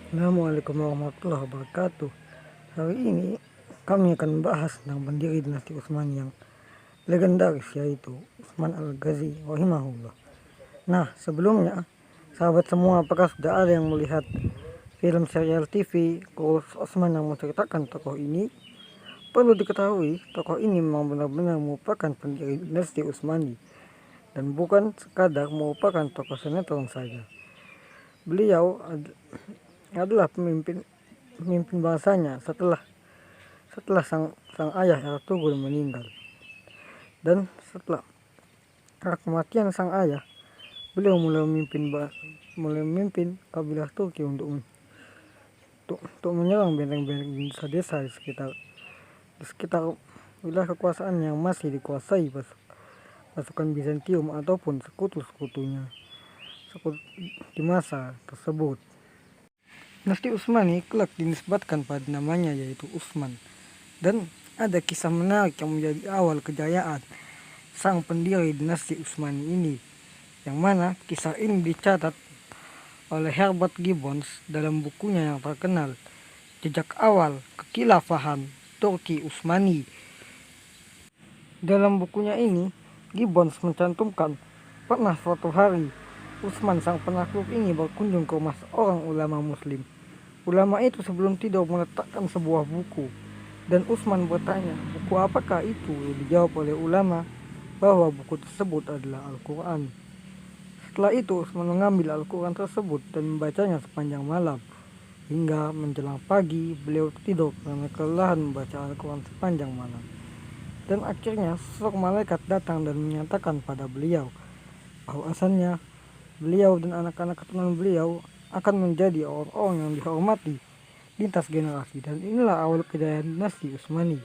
Assalamualaikum warahmatullahi wabarakatuh. Hari ini kami akan membahas tentang pendiri dinasti Utsmani yang legendaris, yaitu Utsman Al-Ghazi rahimahullah. Nah, sebelumnya sahabat semua, apakah sudah ada yang melihat film serial TV Kurus Utsman yang menceritakan tokoh ini? Perlu diketahui, tokoh ini memang benar-benar merupakan pendiri dinasti Utsmani dan bukan sekadar merupakan tokoh sinetron saja. Beliau adalah pemimpin bangsanya setelah sang ayah Ertugrul meninggal, dan setelah kematian sang ayah, beliau mulai memimpin kabilah Turki untuk menyerang benteng-benteng di desa-desa di sekitar wilayah kekuasaan yang masih dikuasai pasukan Bizantium ataupun sekutu-sekutunya di masa tersebut. Dinasti Utsmani kelak dinisbatkan pada namanya, yaitu Utsman, dan ada kisah menarik yang menjadi awal kejayaan sang pendiri dinasti Utsmani ini, yang mana kisah ini dicatat oleh Herbert Gibbons dalam bukunya yang terkenal Jejak Awal Kekhilafahan Turki Utsmani. Dalam bukunya ini, Gibbons mencantumkan pernah suatu hari Utsman sang penakluk ini berkunjung ke rumah seorang ulama muslim. Ulama itu sebelum tidur meletakkan sebuah buku, dan Utsman bertanya, buku apakah itu? Dijawab oleh ulama bahwa buku tersebut adalah Al-Quran. Setelah itu Utsman mengambil Al-Quran tersebut dan membacanya sepanjang malam. Hingga menjelang pagi beliau tidur karena kelelahan membaca Al-Quran sepanjang malam. Dan akhirnya sosok malaikat datang dan menyatakan pada beliau bahwasannya beliau dan anak-anak keturunan beliau akan menjadi orang-orang yang dihormati lintas generasi, dan inilah awal kejayaan dinasti Utsmani.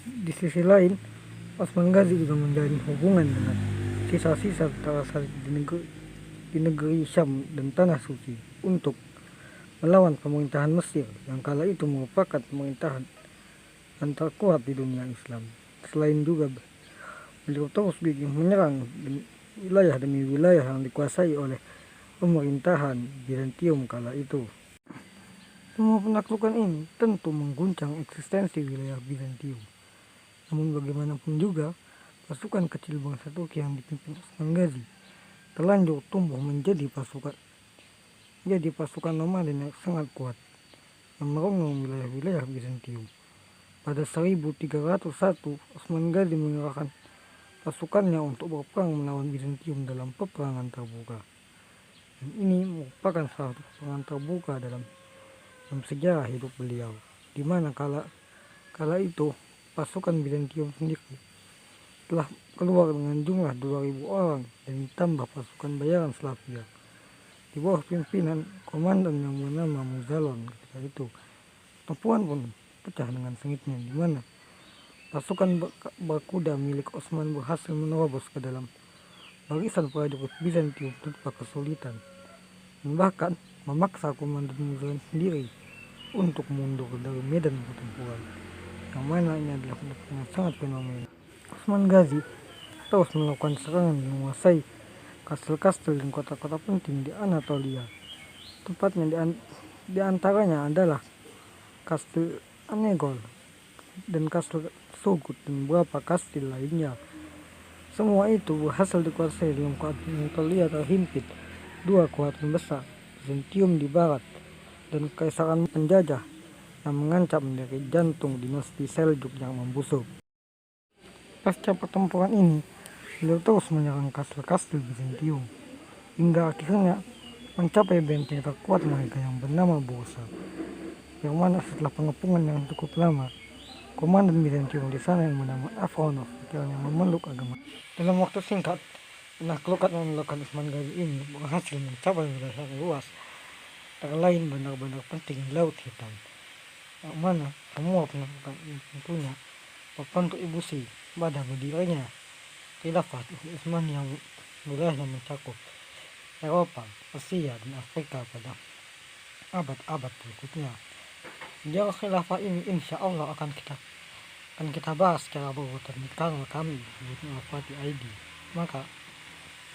Di sisi lain, Osman Ghazi juga menjalin hubungan dengan sisa-sisa tentara Salib di negeri Syam dan Tanah Suci untuk melawan pemerintahan Mesir yang kala itu merupakan pemerintahan yang terkuat di dunia Islam. Selain juga beliau terus gigih menyerang wilayah demi wilayah yang dikuasai oleh pemerintahan Bizantium kala itu. Semua penaklukan ini tentu mengguncang eksistensi wilayah Bizantium. Namun bagaimanapun juga, pasukan kecil bangsa Turki yang dipimpin Osman Ghazi terlanjur tumbuh menjadi pasukan nomaden yang sangat kuat yang merongrong wilayah-wilayah Bizantium. Pada 1301, Osman Ghazi mengerahkan pasukannya untuk berperang melawan Bizantium dalam peperangan terbuka. Dan ini merupakan salah satu peperangan terbuka dalam sejarah hidup beliau, di mana kala itu pasukan Bizantium sendiri telah keluar dengan jumlah 2.000 orang dan ditambah pasukan bayaran Slavia di bawah pimpinan komandan yang bernama Muzalon. Ketika itu pertempuran pun pecah dengan sengitnya, di mana pasukan berkuda milik Osman berhasil menerobos ke dalam barisan prajurit Bizantium tanpa kesulitan, dan bahkan memaksa komandan Muzalon sendiri untuk mundur dari medan pertempuran, yang mana ini adalah yang sangat fenomenal. Osman Ghazi terus melakukan serangan dan menguasai kastel-kastel dan kota-kota penting di Anatolia. Tepatnya di antaranya adalah Kastil Anegol dan Kastil Sugut dan beberapa kastil lainnya. Semua itu berhasil dikuasai dalam keadaan yang terlihat terhimpit dua kekuatan besar, Bizantium di barat dan Kekaisaran penjajah yang mengancam dari jantung dinasti Seljuk yang membusuk. Pasca pertempuran ini, beliau terus menyerang kastil-kastil Bizantium hingga akhirnya mencapai benteng terkuat mereka yang bernama Bursa, yang mana setelah pengepungan yang cukup lama, komandan Bizantium di sana yang bernama Afronov akhirnya memeluk agama. Dalam waktu singkat, penaklukan yang dilakukan Osman Ghazi ini berhasil mencapai wilayah luas, terlain bandar-bandar penting di Laut Hitam, yang mana semua penaklukan ini tentunya berkontribusi pada berdirinya khilafah Utsmani yang wilayahnya mencakup Eropa, Asia, dan Afrika pada abad-abad berikutnya. Sejarah khilafah ini insya Allah akan kita bahas secara berurutan di kanal kami di Al-Fatih ID. Maka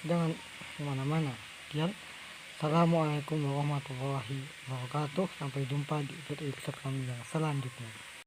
jangan kemana-mana, dan Assalamualaikum warahmatullahi wabarakatuh. Sampai jumpa di episode kami yang selanjutnya.